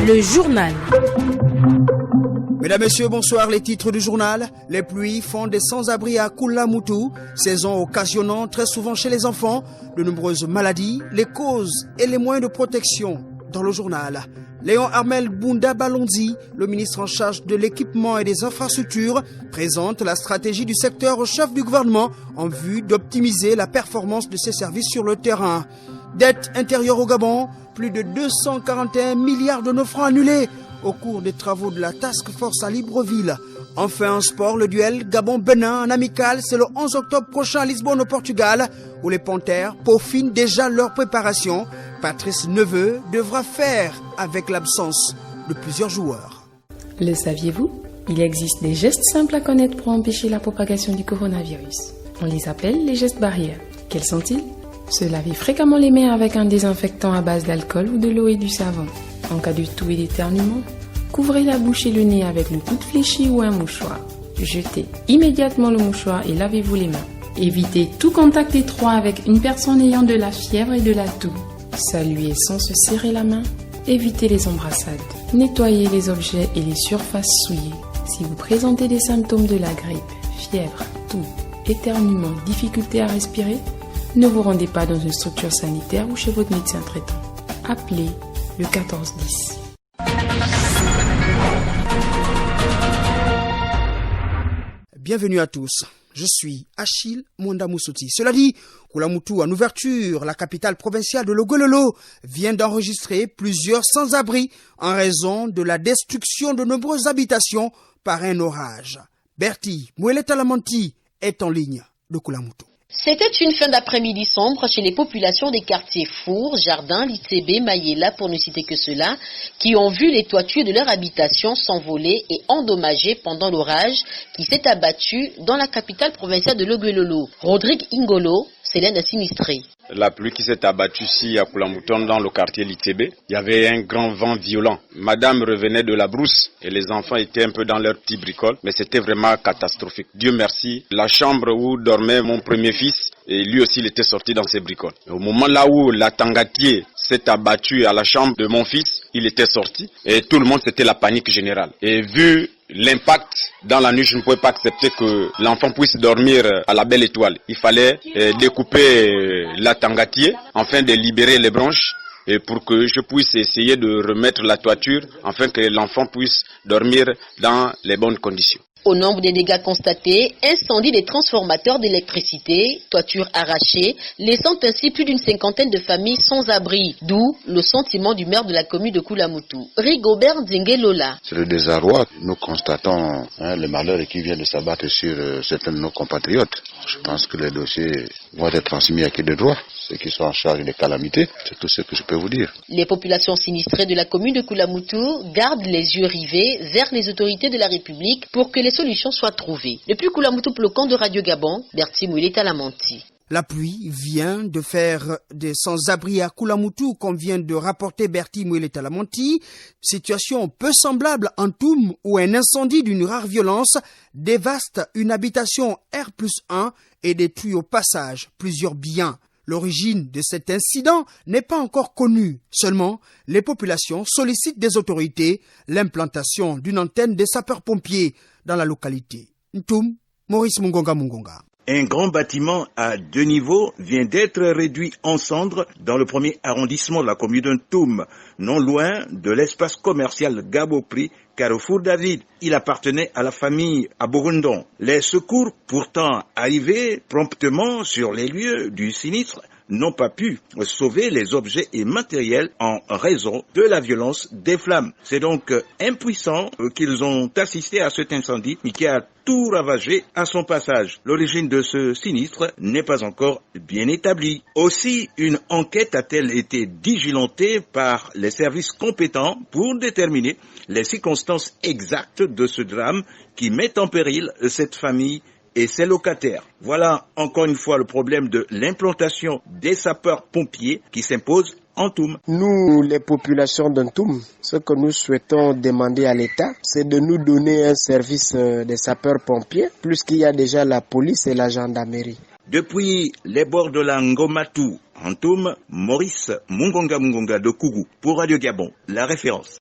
Le journal. Mesdames, Messieurs, bonsoir. Les titres du journal. Les pluies font des sans-abri à Koulamoutou, saison occasionnant très souvent chez les enfants de nombreuses maladies, les causes et les moyens de protection. Dans le journal, Léon Armel Bounda Balonzi, le ministre en charge de l'équipement et des infrastructures, présente la stratégie du secteur au chef du gouvernement en vue d'optimiser la performance de ses services sur le terrain. Dette intérieure au Gabon, plus de 241 milliards de nos francs annulés au cours des travaux de la Task Force à Libreville. Enfin en sport, le duel Gabon-Benin en amical, c'est le 11 octobre prochain à Lisbonne au Portugal, où les Panthères peaufinent déjà leur préparation. Patrice Neveu devra faire avec l'absence de plusieurs joueurs. Le saviez-vous? Il existe des gestes simples à connaître pour empêcher la propagation du coronavirus. On les appelle les gestes barrières. Quels sont-ils? Se laver fréquemment les mains avec un désinfectant à base d'alcool ou de l'eau et du savon. En cas de toux et d'éternuement, couvrez la bouche et le nez avec le coude fléchi ou un mouchoir. Jetez immédiatement le mouchoir et lavez-vous les mains. Évitez tout contact étroit avec une personne ayant de la fièvre et de la toux. Saluez sans se serrer la main. Évitez les embrassades. Nettoyez les objets et les surfaces souillées. Si vous présentez des symptômes de la grippe, fièvre, toux, éternuement, difficulté à respirer, ne vous rendez pas dans une structure sanitaire ou chez votre médecin traitant. Appelez le 1410. Bienvenue à tous. Je suis Achille Mwanda-Moussouti. Cela dit, Koulamoutou, en ouverture, la capitale provinciale de l'Ogololo, vient d'enregistrer plusieurs sans-abri en raison de la destruction de nombreuses habitations par un orage. Bertie Moueleta-Lamanti est en ligne de Koulamoutou. C'était une fin d'après-midi sombre chez les populations des quartiers Four, Jardin, Litsébé, Mayela, pour ne citer que ceux-là, qui ont vu les toitures de leur habitation s'envoler et endommager pendant l'orage qui s'est abattu dans la capitale provinciale de l'Ogololo. Rodrigue Ingolo, c'est l'un des sinistrés. La pluie qui s'est abattue ici à Koulamouton dans le quartier Litsébé, il y avait un grand vent violent. Madame revenait de la brousse et les enfants étaient un peu dans leur petit bricole, mais c'était vraiment catastrophique. Dieu merci, la chambre où dormait mon premier fils, et lui aussi il était sorti dans ses bricoles. Au moment là où la tangatier s'est abattue à la chambre de mon fils, il était sorti et tout le monde, c'était la panique générale. Et vu l'impact dans la nuit, je ne pouvais pas accepter que l'enfant puisse dormir à la belle étoile. Il fallait découper la tangatier afin de libérer les branches et pour que je puisse essayer de remettre la toiture afin que l'enfant puisse dormir dans les bonnes conditions. Au nombre des dégâts constatés, incendie des transformateurs d'électricité, toitures arrachées, laissant ainsi plus d'une cinquantaine de familles sans abri, d'où le sentiment du maire de la commune de Koulamoutou, Rigobert Nzingelola. C'est le désarroi. Nous constatons le malheur qui vient de s'abattre sur certains de nos compatriotes. Je pense que les dossiers vont être transmis à qui de droit, ceux qui sont en charge des calamités. C'est tout ce que je peux vous dire. Les populations sinistrées de la commune de Koulamoutou gardent les yeux rivés vers les autorités de la République pour que les solutions soient trouvées. Depuis Koulamoutou pour le compte de Radio Gabon, Bertie Moueleta-Lamanti. La pluie vient de faire des sans-abri à Koulamoutou, comme vient de rapporter Bertie Moueleta-Lamanti. Situation peu semblable en Toum, où un incendie d'une rare violence dévaste une habitation R+1 et détruit au passage plusieurs biens. L'origine de cet incident n'est pas encore connue. Seulement, les populations sollicitent des autorités l'implantation d'une antenne des sapeurs-pompiers dans la localité. Ntoum, Maurice Mungonga. Un grand bâtiment à 2 niveaux vient d'être réduit en cendres dans le premier arrondissement de la commune de Ntoum, non loin de l'espace commercial Gabopri, Carrefour David. Il appartenait à la famille Aborundon. Les secours, pourtant arrivés promptement sur les lieux du sinistre, n'ont pas pu sauver les objets et matériels en raison de la violence des flammes. C'est donc impuissants qu'ils ont assisté à cet incendie qui a tout ravagé à son passage. L'origine de ce sinistre n'est pas encore bien établie. Aussi, une enquête a-t-elle été diligentée par les services compétents pour déterminer les circonstances exactes de ce drame qui met en péril cette famille et ses locataires. Voilà encore une fois le problème de l'implantation des sapeurs-pompiers qui s'impose en Toum. Nous, les populations d'Ntoum, ce que nous souhaitons demander à l'État, c'est de nous donner un service des sapeurs-pompiers, plus qu'il y a déjà la police et la gendarmerie. Depuis les bords de la Ngomatou, en Toum, Maurice Mungonga de Kougou, pour Radio Gabon, la référence.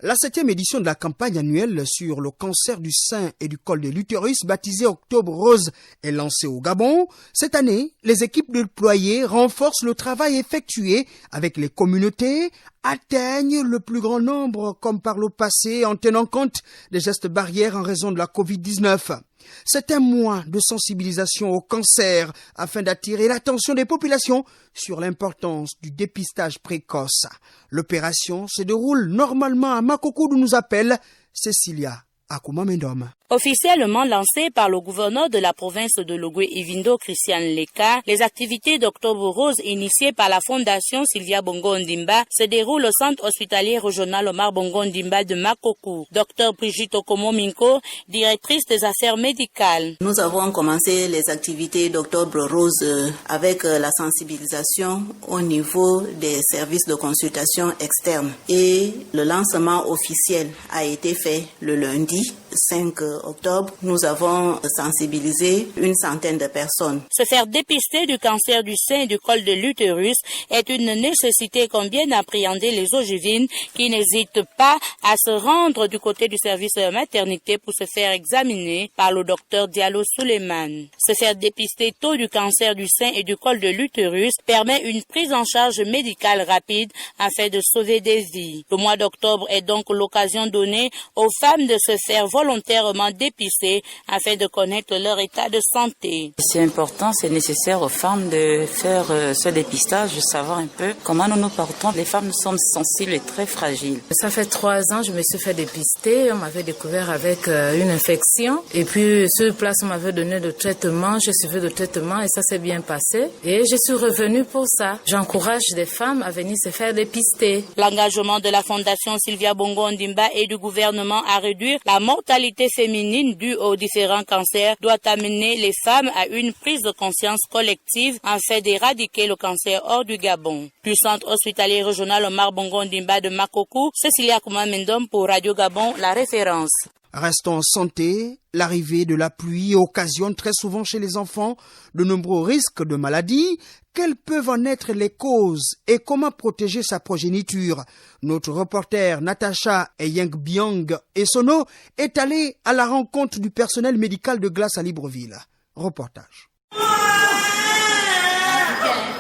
La 7e édition de la campagne annuelle sur le cancer du sein et du col de l'utérus, baptisée Octobre Rose, est lancée au Gabon. Cette année, les équipes déployées renforcent le travail effectué avec les communautés, atteignent le plus grand nombre comme par le passé en tenant compte des gestes barrières en raison de la Covid-19. C'est un mois de sensibilisation au cancer afin d'attirer l'attention des populations sur l'importance du dépistage précoce. L'opération se déroule normalement à Makoko, d'où nous appelle Cecilia Akuma Mendom. Officiellement lancées par le gouverneur de la province de Logoué Ivindo, Christian Leka, les activités d'Octobre Rose initiées par la fondation Sylvia Bongo Ndimba se déroulent au centre hospitalier régional Omar Bongo Ndimba de Makoko. Dr Brigitte Okomo Minko, directrice des affaires médicales. Nous avons commencé les activités d'Octobre Rose avec la sensibilisation au niveau des services de consultation externe. Et le lancement officiel a été fait le lundi 5 octobre. Nous avons sensibilisé une centaine de personnes. Se faire dépister du cancer du sein et du col de l'utérus est une nécessité comme bien appréhender les ogivines qui n'hésitent pas à se rendre du côté du service de maternité pour se faire examiner par le docteur Diallo Suleiman. Se faire dépister tôt du cancer du sein et du col de l'utérus permet une prise en charge médicale rapide afin de sauver des vies. Le mois d'octobre est donc l'occasion donnée aux femmes de se faire volontairement dépister afin de connaître leur état de santé. C'est important, c'est nécessaire aux femmes de faire ce dépistage, de savoir un peu comment nous nous portons. Les femmes, nous sommes sensibles et très fragiles. Ça fait 3 ans, je me suis fait dépister. On m'avait découvert avec une infection. Et puis, sur place, on m'avait donné de traitement. Je suivais le traitement et ça s'est bien passé. Et je suis revenue pour ça. J'encourage les femmes à venir se faire dépister. L'engagement de la fondation Sylvia Bongo Ndimba et du gouvernement à réduire la mortalité féminine due aux différents cancers doit amener les femmes à une prise de conscience collective afin d'éradiquer le cancer hors du Gabon. Du centre hospitalier régional Omar Bongo Ndimba de Makoko, Cecilia Akuma Mendom pour Radio Gabon, la référence. Restons en santé. L'arrivée de la pluie occasionne très souvent chez les enfants de nombreux risques de maladies. Quelles peuvent en être les causes et comment protéger sa progéniture? Notre reporter Natacha Eyengbiang Essono est allée à la rencontre du personnel médical de Glace à Libreville. Reportage.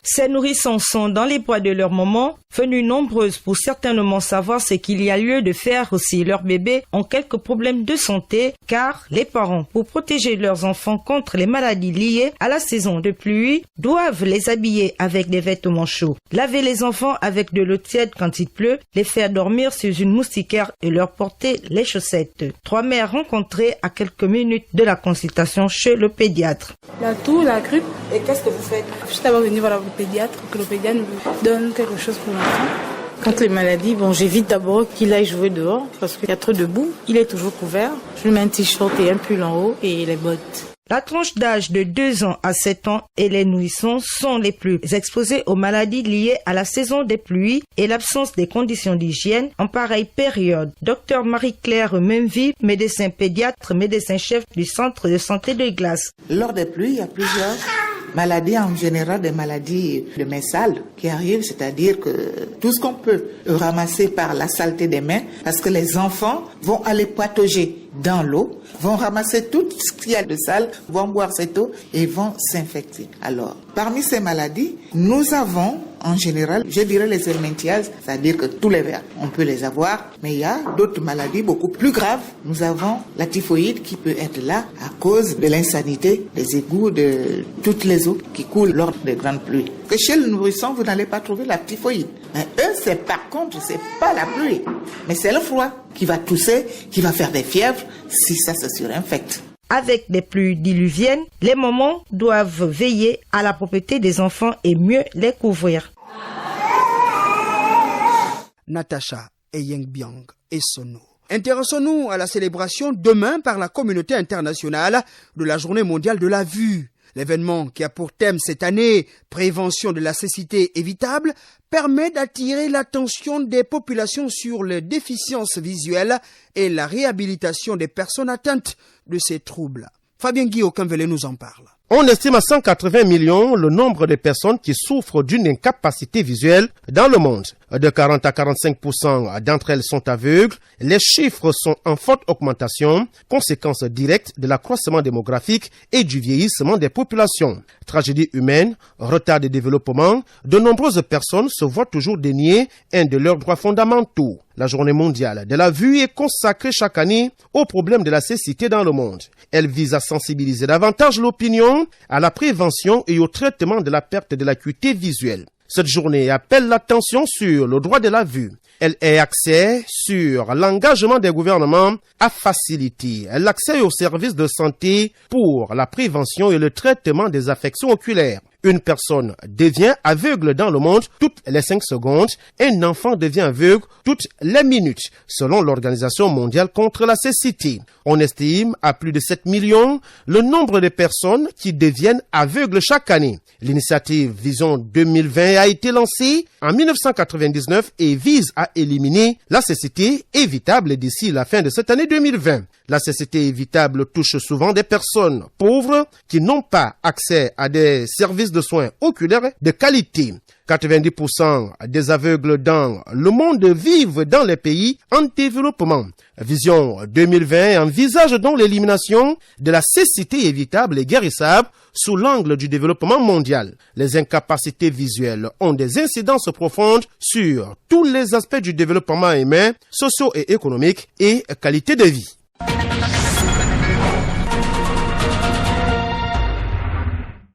Ces nourrissons sont dans les bras de leur maman, venues nombreuses pour certainement savoir ce qu'il y a lieu de faire si leurs bébés ont quelques problèmes de santé, car les parents, pour protéger leurs enfants contre les maladies liées à la saison de pluie, doivent les habiller avec des vêtements chauds, laver les enfants avec de l'eau tiède quand il pleut, les faire dormir sur une moustiquaire et leur porter les chaussettes. 3 mères rencontrées à quelques minutes de la consultation chez le pédiatre. La toux, la grippe. Et qu'est-ce que vous faites? Juste avant de venir voir le pédiatre, que le pédiatre nous donne quelque chose pour l'enfant. Quand les maladies, j'évite d'abord qu'il aille jouer dehors parce qu'il y a trop de boue. Il est toujours couvert. Je lui mets un t-shirt et un pull en haut et les bottes. La tranche d'âge de 2 ans à 7 ans et les nourrissons sont les plus exposés aux maladies liées à la saison des pluies et l'absence des conditions d'hygiène en pareille période. Docteur Marie-Claire Memvi, médecin pédiatre, médecin-chef du centre de santé de Glace. Lors des pluies, il y a plusieurs maladies, en général des maladies de mains sales qui arrivent, c'est-à-dire que tout ce qu'on peut ramasser par la saleté des mains, parce que les enfants vont aller patauger dans l'eau, vont ramasser tout ce qu'il y a de sale, vont boire cette eau et vont s'infecter. Alors, parmi ces maladies, nous avons en général, je dirais les helminthiases, c'est-à-dire que tous les vers, on peut les avoir, mais il y a d'autres maladies beaucoup plus graves. Nous avons la typhoïde qui peut être là à cause de l'insanité des égouts, de toutes les eaux qui coulent lors des grandes pluies. Que chez le nourrisson, vous n'allez pas trouver la typhoïde. Mais eux, c'est par contre, c'est pas la pluie, mais c'est le froid qui va tousser, qui va faire des fièvres si ça se surinfecte. Avec des pluies diluviennes, les mamans doivent veiller à la propreté des enfants et mieux les couvrir. Natacha Eyengbiang Essono. Intéressons-nous à la célébration demain par la communauté internationale de la Journée mondiale de la vue. L'événement qui a pour thème cette année « Prévention de la cécité évitable » permet d'attirer l'attention des populations sur les déficiences visuelles et la réhabilitation des personnes atteintes de ces troubles. Fabien Guillaume-Canvelé nous en parle. On estime à 180 millions le nombre de personnes qui souffrent d'une incapacité visuelle dans le monde. De 40 à 45% d'entre elles sont aveugles. Les chiffres sont en forte augmentation, conséquence directe de l'accroissement démographique et du vieillissement des populations. Tragédie humaine, retard de développement, de nombreuses personnes se voient toujours dénier un de leurs droits fondamentaux. La journée mondiale de la vue est consacrée chaque année au problème de la cécité dans le monde. Elle vise à sensibiliser davantage l'opinion à la prévention et au traitement de la perte de l'acuité visuelle. Cette journée appelle l'attention sur le droit de la vue. Elle est axée sur l'engagement des gouvernements à faciliter l'accès aux services de santé pour la prévention et le traitement des affections oculaires. Une personne devient aveugle dans le monde toutes les 5 secondes. Un enfant devient aveugle toutes les minutes, selon l'Organisation mondiale contre la cécité. On estime à plus de 7 millions le nombre de personnes qui deviennent aveugles chaque année. L'initiative Vision 2020 a été lancée en 1999 et vise à éliminer la cécité évitable d'ici la fin de cette année 2020. La cécité évitable touche souvent des personnes pauvres qui n'ont pas accès à des services de soins oculaires de qualité. 90% des aveugles dans le monde vivent dans les pays en développement. Vision 2020 envisage donc l'élimination de la cécité évitable et guérissable sous l'angle du développement mondial. Les incapacités visuelles ont des incidences profondes sur tous les aspects du développement humain, socio et économique et qualité de vie.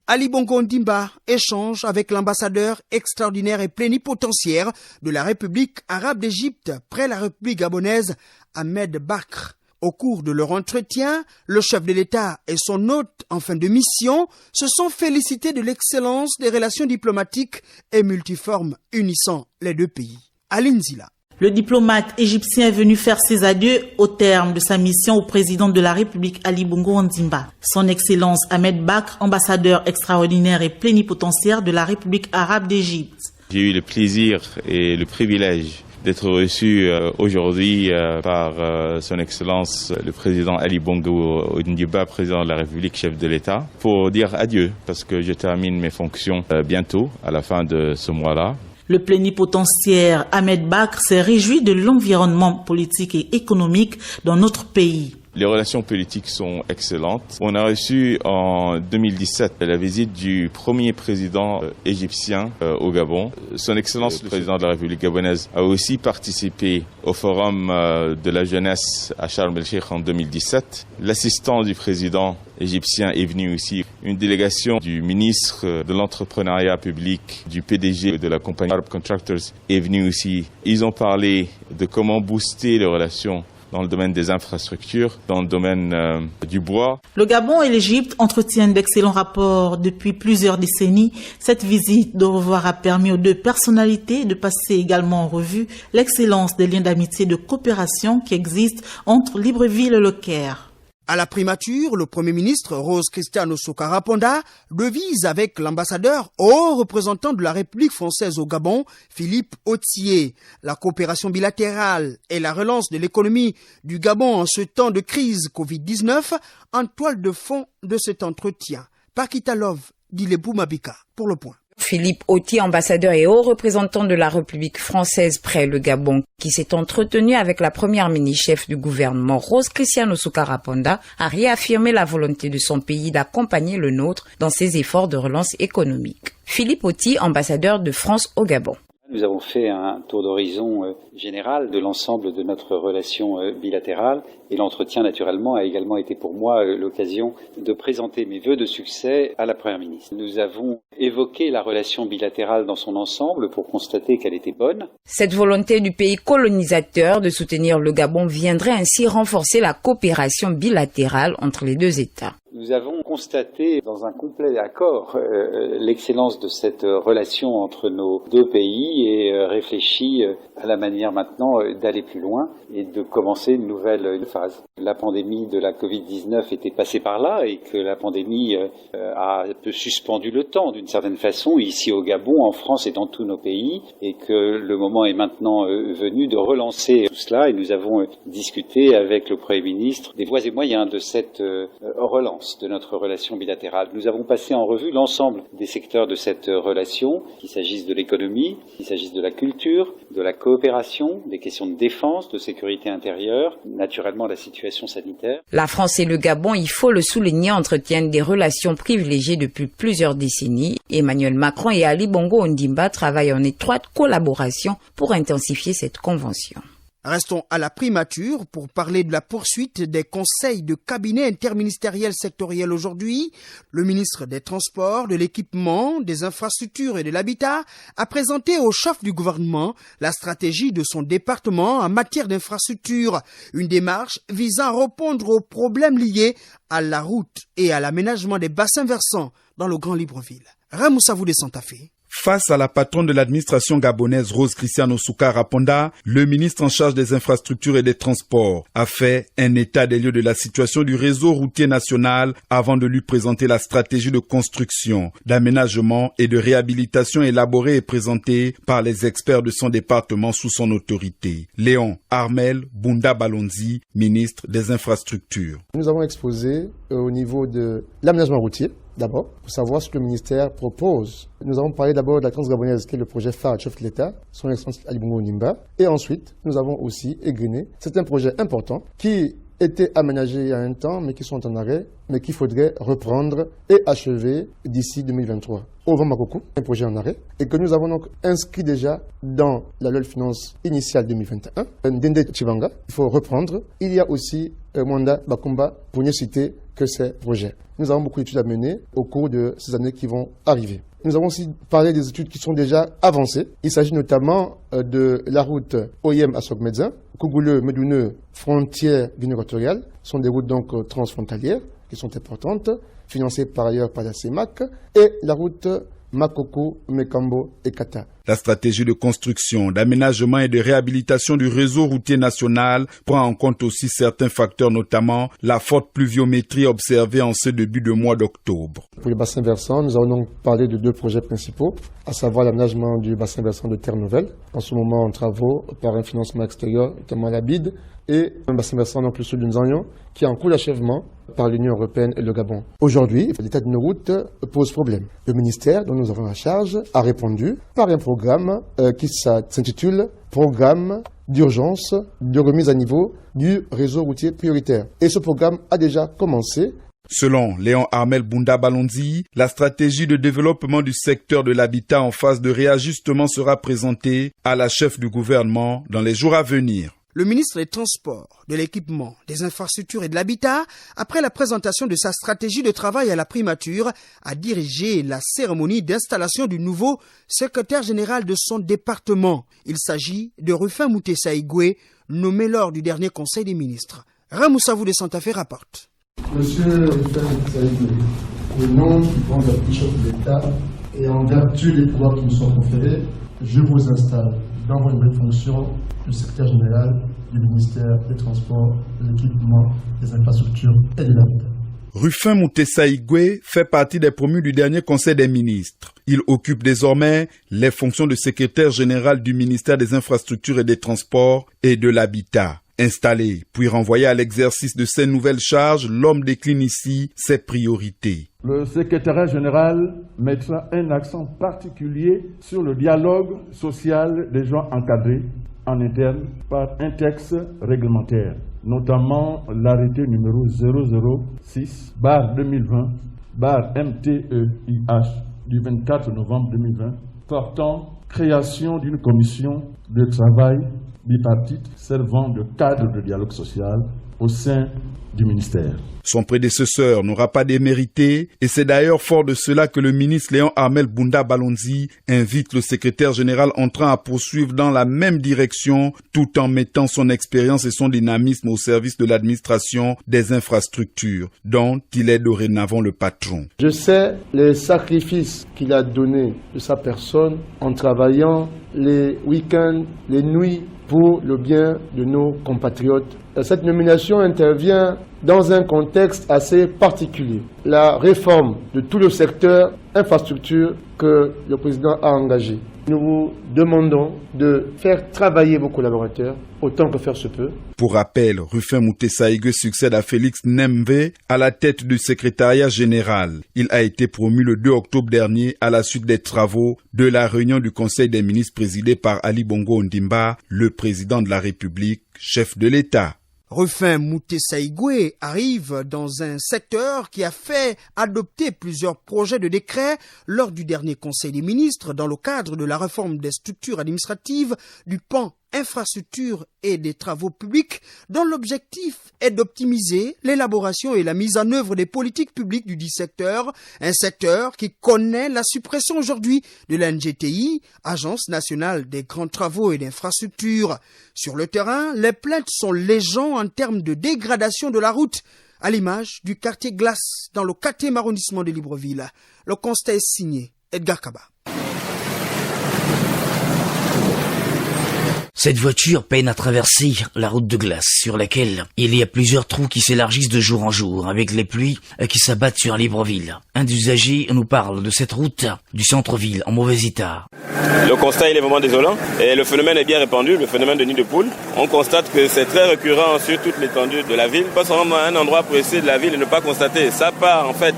Ali Bongo Ondimba échange avec l'ambassadeur extraordinaire et plénipotentiaire de la République arabe d'Égypte près la République gabonaise, Ahmed Bakr. Au cours de leur entretien, le chef de l'État et son hôte en fin de mission se sont félicités de l'excellence des relations diplomatiques et multiformes unissant les deux pays. Aline Zila. Le diplomate égyptien est venu faire ses adieux au terme de sa mission au président de la République Ali Bongo Ondimba. Son Excellence Ahmed Bakr, ambassadeur extraordinaire et plénipotentiaire de la République arabe d'Égypte. J'ai eu le plaisir et le privilège d'être reçu aujourd'hui par son Excellence le président Ali Bongo Ondimba, président de la République, chef de l'État, pour dire adieu parce que je termine mes fonctions bientôt à la fin de ce mois-là. Le plénipotentiaire Ahmed Bakr s'est réjoui de l'environnement politique et économique dans notre pays. Les relations politiques sont excellentes. On a reçu en 2017 la visite du premier président égyptien au Gabon. Son Excellence le président de la République gabonaise a aussi participé au forum de la jeunesse à Sharm el-Sheikh en 2017. L'assistant du président égyptien est venu aussi. Une délégation du ministre de l'entrepreneuriat public, du PDG de la compagnie Arab Contractors est venue aussi. Ils ont parlé de comment booster les relations dans le domaine des infrastructures, dans le domaine du bois. Le Gabon et l'Égypte entretiennent d'excellents rapports depuis plusieurs décennies. Cette visite de revoir a permis aux deux personnalités de passer également en revue l'excellence des liens d'amitié et de coopération qui existent entre Libreville et Le Caire. À la primature, le Premier ministre Rose Christian Ossokaraponda devise avec l'ambassadeur haut représentant de la République française au Gabon, Philippe Ottier. La coopération bilatérale et la relance de l'économie du Gabon en ce temps de crise Covid-19 en toile de fond de cet entretien. Pakita Love, Dilebou Mabika, pour le point. Philippe Ottier, ambassadeur et haut représentant de la République française près le Gabon, qui s'est entretenu avec la première mini-chef du gouvernement Rose Christian Ossokaraponda, a réaffirmé la volonté de son pays d'accompagner le nôtre dans ses efforts de relance économique. Philippe Ottier, ambassadeur de France au Gabon. Nous avons fait un tour d'horizon général de l'ensemble de notre relation bilatérale et l'entretien naturellement a également été pour moi l'occasion de présenter mes vœux de succès à la Première ministre. Nous avons évoqué la relation bilatérale dans son ensemble pour constater qu'elle était bonne. Cette volonté du pays colonisateur de soutenir le Gabon viendrait ainsi renforcer la coopération bilatérale entre les deux États. Nous avons constaté dans un complet accord l'excellence de cette relation entre nos deux pays et réfléchi à la manière maintenant d'aller plus loin et de commencer une nouvelle phase. La pandémie de la Covid-19 était passée par là et que la pandémie a un peu suspendu le temps d'une certaine façon ici au Gabon, en France et dans tous nos pays et que le moment est maintenant venu de relancer tout cela et nous avons discuté avec le Premier ministre des voies et moyens de cette relance. relance de notre relation bilatérale. Nous avons passé en revue l'ensemble des secteurs de cette relation, qu'il s'agisse de l'économie, qu'il s'agisse de la culture, de la coopération, des questions de défense, de sécurité intérieure, naturellement la situation sanitaire. La France et le Gabon, il faut le souligner, entretiennent des relations privilégiées depuis plusieurs décennies. Emmanuel Macron et Ali Bongo Ondimba travaillent en étroite collaboration pour intensifier cette convention. Restons à la primature pour parler de la poursuite des conseils de cabinet interministériel sectoriel aujourd'hui. Le ministre des Transports, de l'Équipement, des Infrastructures et de l'Habitat a présenté au chef du gouvernement la stratégie de son département en matière d'infrastructures. Une démarche visant à répondre aux problèmes liés à la route et à l'aménagement des bassins versants dans le Grand Libreville. Ramoussavou de Santa Fe. Face à la patronne de l'administration gabonaise Rose Christiane Soukaraponda, le ministre en charge des infrastructures et des transports a fait un état des lieux de la situation du réseau routier national avant de lui présenter la stratégie de construction, d'aménagement et de réhabilitation élaborée et présentée par les experts de son département sous son autorité. Léon Armel Bunda Balonzi, ministre des infrastructures. Nous avons exposé au niveau de l'aménagement routier, d'abord, pour savoir ce que le ministère propose. Nous avons parlé d'abord de la transgabonaise, qui est le projet phare du chef de l'État, son excellence Ali Bongo Ondimba. Et ensuite, nous avons aussi égrené certains projets importants qui étaient aménagés il y a un temps, mais qui sont en arrêt, mais qu'il faudrait reprendre et achever d'ici 2023. Au Vamakoku, un projet en arrêt, et que nous avons donc inscrit déjà dans la loi de finances initiale 2021. Ndende Chivanga, il faut reprendre. Il y a aussi Mwanda Bakumba, pour ne citer que ces projets. Nous avons beaucoup d'études à mener au cours de ces années qui vont arriver. Nous avons aussi parlé des études qui sont déjà avancées. Il s'agit notamment de la route OIM à Sogmedzin, Kougouleux-Medouneux, frontière Guinée-Équatoriale, sont des routes donc transfrontalières qui sont importantes, financées par ailleurs par la CEMAC, et la route Makoko, Mekambo et Kata. La stratégie de construction, d'aménagement et de réhabilitation du réseau routier national prend en compte aussi certains facteurs, notamment la forte pluviométrie observée en ce début de mois d'octobre. Pour le bassin versant, nous avons donc parlé de deux projets principaux, à savoir l'aménagement du bassin versant de Terre-Nouvelle, en ce moment en travaux par un financement extérieur, notamment la BID, et un bassin versant donc le sud du Nzanyo, qui est en cours d'achèvement par l'Union européenne et le Gabon. Aujourd'hui, l'état de nos routes pose problème. Le ministère dont nous avons la charge a répondu par un programme qui s'intitule Programme d'urgence de remise à niveau du réseau routier prioritaire. Et ce programme a déjà commencé. Selon Léon Armel Bunda Balonzi, la stratégie de développement du secteur de l'habitat en phase de réajustement sera présentée à la chef du gouvernement dans les jours à venir. Le ministre des Transports, de l'Équipement, des Infrastructures et de l'Habitat, après la présentation de sa stratégie de travail à la primature, a dirigé la cérémonie d'installation du nouveau secrétaire général de son département. Il s'agit de Rufin Moutessa Igwe, nommé lors du dernier Conseil des ministres. Ramoussavou de Santa Fe rapporte. Monsieur Rufin Moutessa Igwe, au nom du grand chef de l'État et en vertu des pouvoirs qui nous sont conférés, je vous installe dans vos nouvelles fonctions du secrétaire général du ministère des Transports, de l'Équipement, des Infrastructures et de l'Habitat. Rufin Moutessa Igwe fait partie des promus du dernier Conseil des ministres. Il occupe désormais les fonctions de secrétaire général du ministère des Infrastructures et des Transports et de l'Habitat. Installé, puis renvoyé à l'exercice de ses nouvelles charges, l'homme décline ici ses priorités. Le secrétariat général mettra un accent particulier sur le dialogue social des gens encadrés en interne par un texte réglementaire, notamment l'arrêté numéro 006/2020/MTEIH du 24 novembre 2020 portant création d'une commission de travail bipartite servant de cadre de dialogue social au sein du ministère. Son prédécesseur n'aura pas démérité et c'est d'ailleurs fort de cela que le ministre Léon Armel Bunda Balonzi invite le secrétaire général entrant à poursuivre dans la même direction tout en mettant son expérience et son dynamisme au service de l'administration des infrastructures dont il est dorénavant le patron. Je sais les sacrifices qu'il a donnés de sa personne en travaillant les week-ends, les nuits pour le bien de nos compatriotes. Cette nomination intervient dans un contexte assez particulier. La réforme de tout le secteur infrastructure que le président a engagé. Nous vous demandons de faire travailler vos collaborateurs autant que faire se peut. Pour rappel, Rufin Moutessaïgue succède à Félix Nemve à la tête du secrétariat général. Il a été promu le 2 octobre dernier à la suite des travaux de la réunion du Conseil des ministres présidée par Ali Bongo Ondimba, le président de la République, chef de l'État. Rufin Moutessaïgue arrive dans un secteur qui a fait adopter plusieurs projets de décret lors du dernier Conseil des ministres dans le cadre de la réforme des structures administratives du pan infrastructures et des travaux publics dont l'objectif est d'optimiser l'élaboration et la mise en œuvre des politiques publiques du dit secteur, un secteur qui connaît la suppression aujourd'hui de la NGTI, Agence nationale des grands travaux et d'infrastructures. Sur le terrain, les plaintes sont légion en termes de dégradation de la route, à l'image du quartier Glace dans le 4e arrondissement de Libreville. Le constat est signé Edgar Kaba. Cette voiture peine à traverser la route de glace sur laquelle il y a plusieurs trous qui s'élargissent de jour en jour avec les pluies qui s'abattent sur Libreville. Un usagers nous parle de cette route du centre-ville en mauvais état. Le constat il est vraiment désolant et le phénomène est bien répandu, le phénomène de nid de poule. On constate que c'est très récurrent sur toute l'étendue de la ville. On peut se rendre à un endroit précis de la ville et ne pas constater. Ça part en fait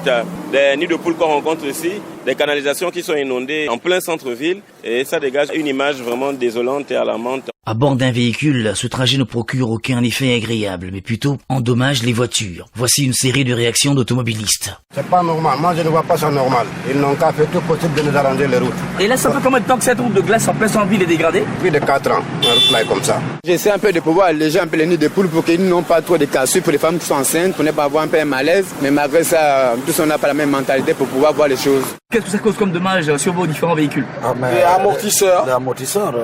des nids de poules qu'on rencontre ici, des canalisations qui sont inondées en plein centre-ville et ça dégage une image vraiment désolante et alarmante. À bord d'un véhicule, ce trajet ne procure aucun effet agréable, mais plutôt endommage les voitures. Voici une série de réactions d'automobilistes. C'est pas normal, moi je ne vois pas ça normal. Ils n'ont qu'à faire tout possible de nous arranger les routes. Et là, ça fait combien de temps que cette route de glace en plein centre-ville est dégradée? Plus de 4 ans, la route là est comme ça. J'essaie un peu de pouvoir alléger un peu les nids de poules pour qu'ils n'ont pas trop de cassures pour les femmes qui sont enceintes, pour ne pas avoir un peu un malaise. Mais malgré ça, tous on n'a pas la même mentalité pour pouvoir voir les choses. Qu'est-ce que ça cause comme dommage sur vos différents véhicules? Les amortisseurs. Les amortisseurs,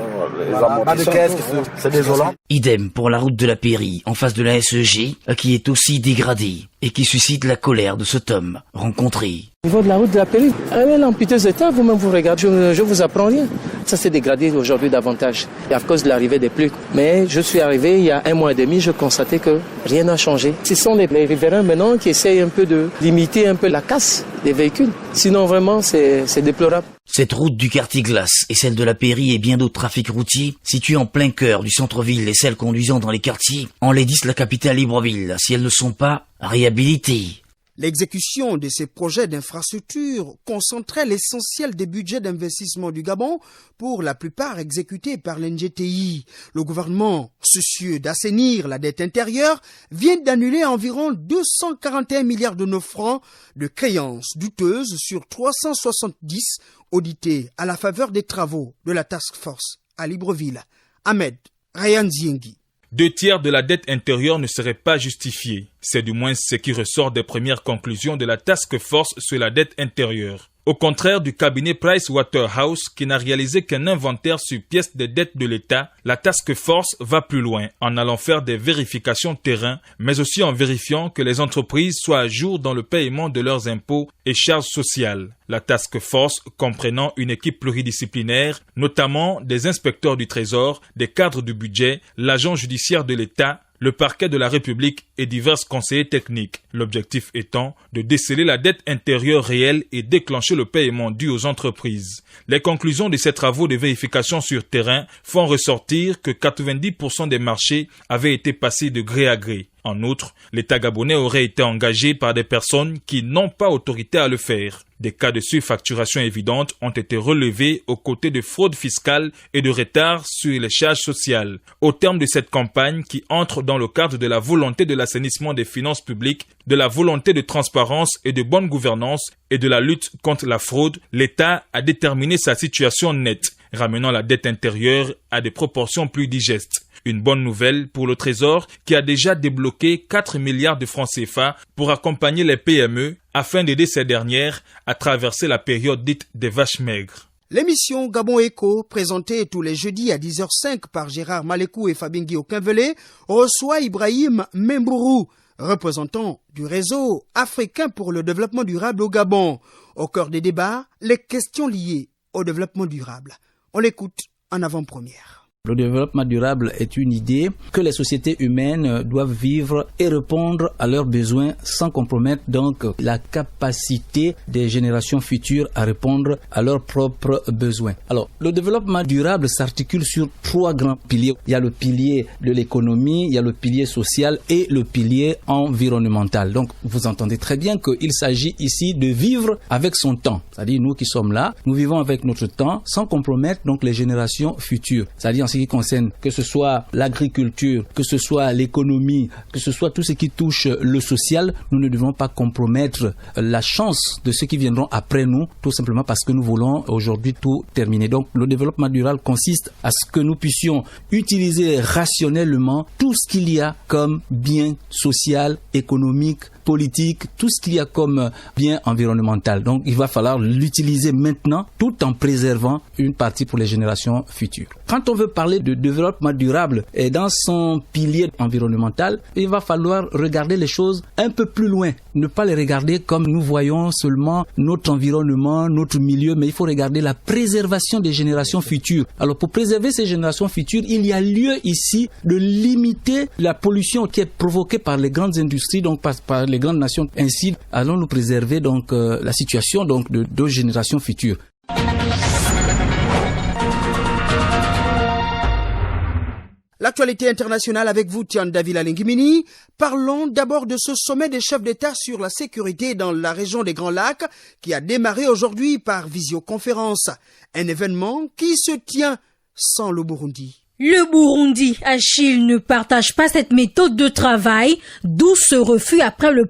c'est désolant. Idem pour la route de la Pairie, en face de la SEG, qui est aussi dégradée et qui suscite la colère de cet homme rencontré. Au niveau de la route de la Pairie, elle est en piteux état, vous-même vous regardez, je vous apprends rien. Ça s'est dégradé aujourd'hui davantage, à cause de l'arrivée des pluies. Mais je suis arrivé il y a 1 mois et demi, je constatais que rien n'a changé. Ce sont les riverains maintenant qui essayent un peu de limiter un peu la casse des véhicules. Sinon vraiment c'est déplorable. Cette route du quartier Glace et celle de la Pairie et bien d'autres trafics routiers situés en plein cœur du centre-ville et celles conduisant dans les quartiers enlaidissent la capitale Libreville si elles ne sont pas réhabilitées. L'exécution de ces projets d'infrastructure concentrait l'essentiel des budgets d'investissement du Gabon, pour la plupart exécutés par l'NGTI. Le gouvernement, soucieux d'assainir la dette intérieure, vient d'annuler environ 241 milliards de nos francs de créances douteuses sur 370 auditées à la faveur des travaux de la Task Force à Libreville. Ahmed Ryan Ziengi. 2/3 de la dette intérieure ne serait pas justifiée. C'est du moins ce qui ressort des premières conclusions de la Task Force sur la dette intérieure. Au contraire du cabinet Pricewaterhouse qui n'a réalisé qu'un inventaire sur pièces des dettes de l'État, la Task Force va plus loin en allant faire des vérifications terrain, mais aussi en vérifiant que les entreprises soient à jour dans le paiement de leurs impôts et charges sociales. La Task Force comprenant une équipe pluridisciplinaire, notamment des inspecteurs du Trésor, des cadres du budget, l'agent judiciaire de l'État, le parquet de la République et divers conseillers techniques. L'objectif étant de déceler la dette intérieure réelle et déclencher le paiement dû aux entreprises. Les conclusions de ces travaux de vérification sur terrain font ressortir que 90% des marchés avaient été passés de gré à gré. En outre, l'État gabonais aurait été engagé par des personnes qui n'ont pas autorité à le faire. Des cas de surfacturation évidente ont été relevés aux côtés de fraude fiscale et de retard sur les charges sociales. Au terme de cette campagne qui entre dans le cadre de la volonté de l'assainissement des finances publiques, de la volonté de transparence et de bonne gouvernance et de la lutte contre la fraude, l'État a déterminé sa situation nette, ramenant la dette intérieure à des proportions plus digestes. Une bonne nouvelle pour le Trésor qui a déjà débloqué 4 milliards de francs CFA pour accompagner les PME afin d'aider ces dernières à traverser la période dite des vaches maigres. L'émission Gabon Echo, présentée tous les jeudis à 10h05 par Gérard Malekou et Fabien Okinvelé, reçoit Ibrahim Membourou, représentant du réseau africain pour le développement durable au Gabon. Au cœur des débats, les questions liées au développement durable. On l'écoute en avant-première. Le développement durable est une idée que les sociétés humaines doivent vivre et répondre à leurs besoins sans compromettre donc la capacité des générations futures à répondre à leurs propres besoins. Alors, le développement durable s'articule sur 3 grands piliers. Il y a le pilier de l'économie, il y a le pilier social et le pilier environnemental. Donc, vous entendez très bien qu'il s'agit ici de vivre avec son temps. C'est-à-dire, nous qui sommes là, nous vivons avec notre temps sans compromettre donc les générations futures. C'est-à-dire en ce qui concerne que ce soit l'agriculture, que ce soit l'économie, que ce soit tout ce qui touche le social, nous ne devons pas compromettre la chance de ceux qui viendront après nous, tout simplement parce que nous voulons aujourd'hui tout terminer. Donc le développement durable consiste à ce que nous puissions utiliser rationnellement tout ce qu'il y a comme bien social, économique, politique, tout ce qu'il y a comme bien environnemental. Donc il va falloir l'utiliser maintenant tout en préservant une partie pour les générations futures. Quand on veut parler de développement durable et dans son pilier environnemental, il va falloir regarder les choses un peu plus loin. Ne pas les regarder comme nous voyons seulement notre environnement, notre milieu, mais il faut regarder la préservation des générations futures. Alors pour préserver ces générations futures, il y a lieu ici de limiter la pollution qui est provoquée par les grandes industries, donc par les grandes nations. Ainsi, allons nous préserver donc la situation donc de 2 générations futures. L'actualité internationale avec vous, Tian Davila Lingimini. Parlons d'abord de ce sommet des chefs d'État sur la sécurité dans la région des Grands Lacs qui a démarré aujourd'hui par visioconférence. Un événement qui se tient sans le Burundi. Le Burundi, Achille, ne partage pas cette méthode de travail, d'où ce refus après le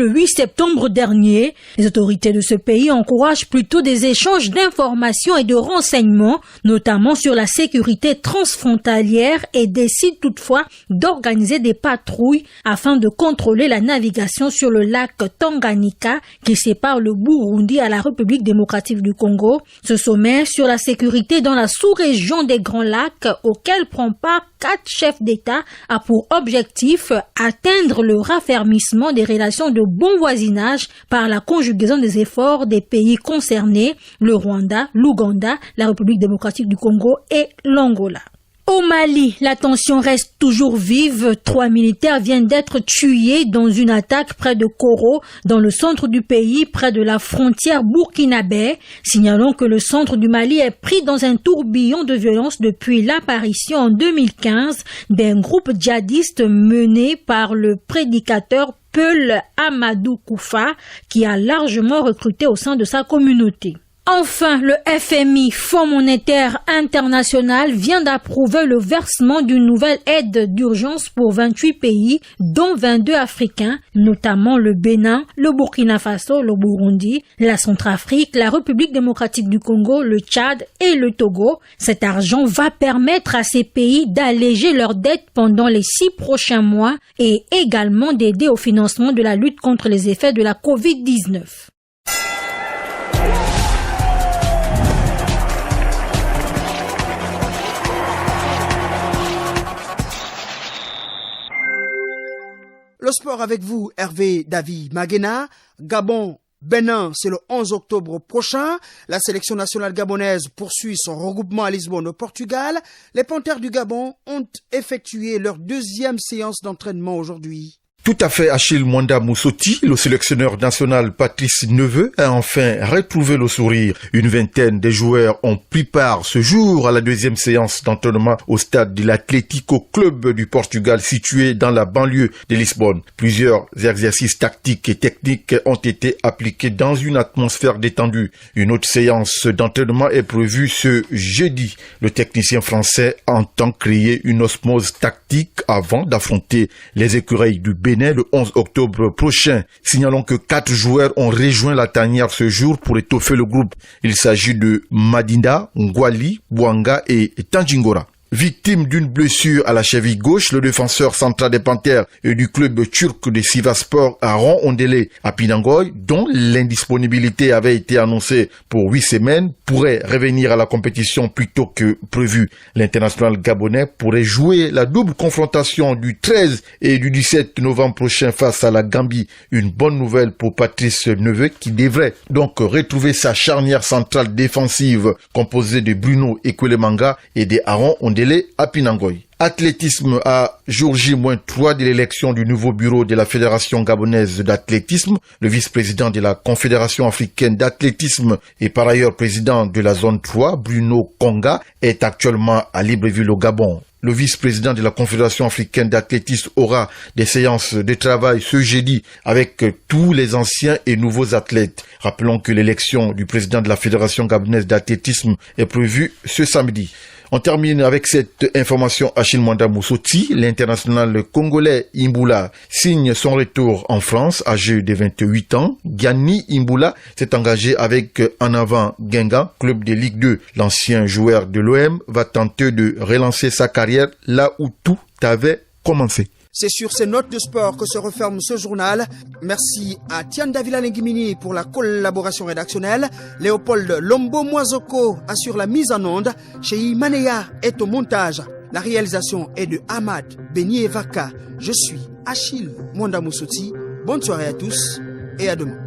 8 septembre dernier. Les autorités de ce pays encouragent plutôt des échanges d'informations et de renseignements, notamment sur la sécurité transfrontalière, et décident toutefois d'organiser des patrouilles afin de contrôler la navigation sur le lac Tanganyika qui sépare le Burundi à la République démocratique du Congo. Ce sommet sur la sécurité dans la sous-région des Grands Lacs, auquel prend part 4 chefs d'État, a pour objectif atteindre le raffermissement des relations de bon voisinage par la conjugaison des efforts des pays concernés, le Rwanda, l'Ouganda, la République démocratique du Congo et l'Angola. Au Mali, la tension reste toujours vive. 3 militaires viennent d'être tués dans une attaque près de Koro, dans le centre du pays, près de la frontière burkinabé. Signalons que le centre du Mali est pris dans un tourbillon de violence depuis l'apparition en 2015 d'un groupe djihadiste mené par le prédicateur Peul Amadou Koufa, qui a largement recruté au sein de sa communauté. Enfin, le FMI, Fonds monétaire international, vient d'approuver le versement d'une nouvelle aide d'urgence pour 28 pays, dont 22 africains, notamment le Bénin, le Burkina Faso, le Burundi, la Centrafrique, la République démocratique du Congo, le Tchad et le Togo. Cet argent va permettre à ces pays d'alléger leurs dettes pendant les 6 prochains mois et également d'aider au financement de la lutte contre les effets de la Covid-19. Le sport avec vous, Hervé David Magena. Gabon, Bénin, c'est le 11 octobre prochain. La sélection nationale gabonaise poursuit son regroupement à Lisbonne au Portugal. Les Panthères du Gabon ont effectué leur 2e séance d'entraînement aujourd'hui. Tout à fait, Achille Mwanda Moussoti, le sélectionneur national Patrice Neveu, a enfin retrouvé le sourire. Une vingtaine de joueurs ont pris part ce jour à la 2e séance d'entraînement au stade de l'Atlético Club du Portugal situé dans la banlieue de Lisbonne. Plusieurs exercices tactiques et techniques ont été appliqués dans une atmosphère détendue. Une autre séance d'entraînement est prévue ce jeudi. Le technicien français entend créer une osmose tactique avant d'affronter les écureuils du Bénin le 11 octobre prochain. Signalons que 4 joueurs ont rejoint la tanière ce jour pour étoffer le groupe. Il s'agit de Madinda, Ngwali, Bouanga et Tanjingora. Victime d'une blessure à la cheville gauche, le défenseur central des Panthères et du club turc de Sivasspor Aron Ondele à Pinangoy, dont l'indisponibilité avait été annoncée pour 8 semaines, pourrait revenir à la compétition plus tôt que prévu. L'international gabonais pourrait jouer la double confrontation du 13 et du 17 novembre prochain face à la Gambie. Une bonne nouvelle pour Patrice Neveu qui devrait donc retrouver sa charnière centrale défensive composée de Bruno Ekwelemanga et de Aron Ondele Délé à Pinangoy. Athlétisme à jour J-3 de l'élection du nouveau bureau de la Fédération gabonaise d'athlétisme. Le vice-président de la Confédération africaine d'athlétisme et par ailleurs président de la zone 3, Bruno Konga, est actuellement à Libreville au Gabon. Le vice-président de la Confédération africaine d'athlétisme aura des séances de travail ce jeudi avec tous les anciens et nouveaux athlètes. Rappelons que l'élection du président de la Fédération gabonaise d'athlétisme est prévue ce samedi. On termine avec cette information. Achille Mwanda Moussoti, l'international congolais Imboula, signe son retour en France, âgé de 28 ans. Gianni Imboula s'est engagé avec En Avant Guingamp, club de Ligue 2. L'ancien joueur de l'OM va tenter de relancer sa carrière là où tout avait commencé. C'est sur ces notes de sport que se referme ce journal. Merci à Tian Davila Lengimini pour la collaboration rédactionnelle. Léopold Lombo Moisoko assure la mise en onde. Chez Maneya est au montage. La réalisation est de Ahmad Beni Evaka. Je suis Achille Mwanda Moussoti. Bonne soirée à tous et à demain.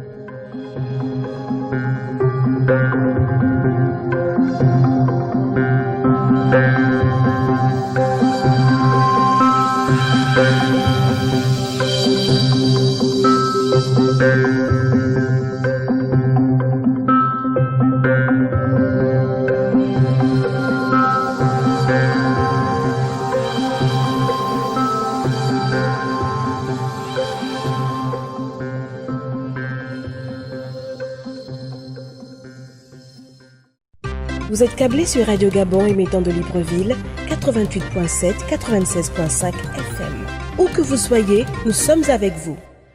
Vous êtes câblé sur Radio Gabon émettant de Libreville, 88.7, 96.5 FM. Où que vous soyez, nous sommes avec vous.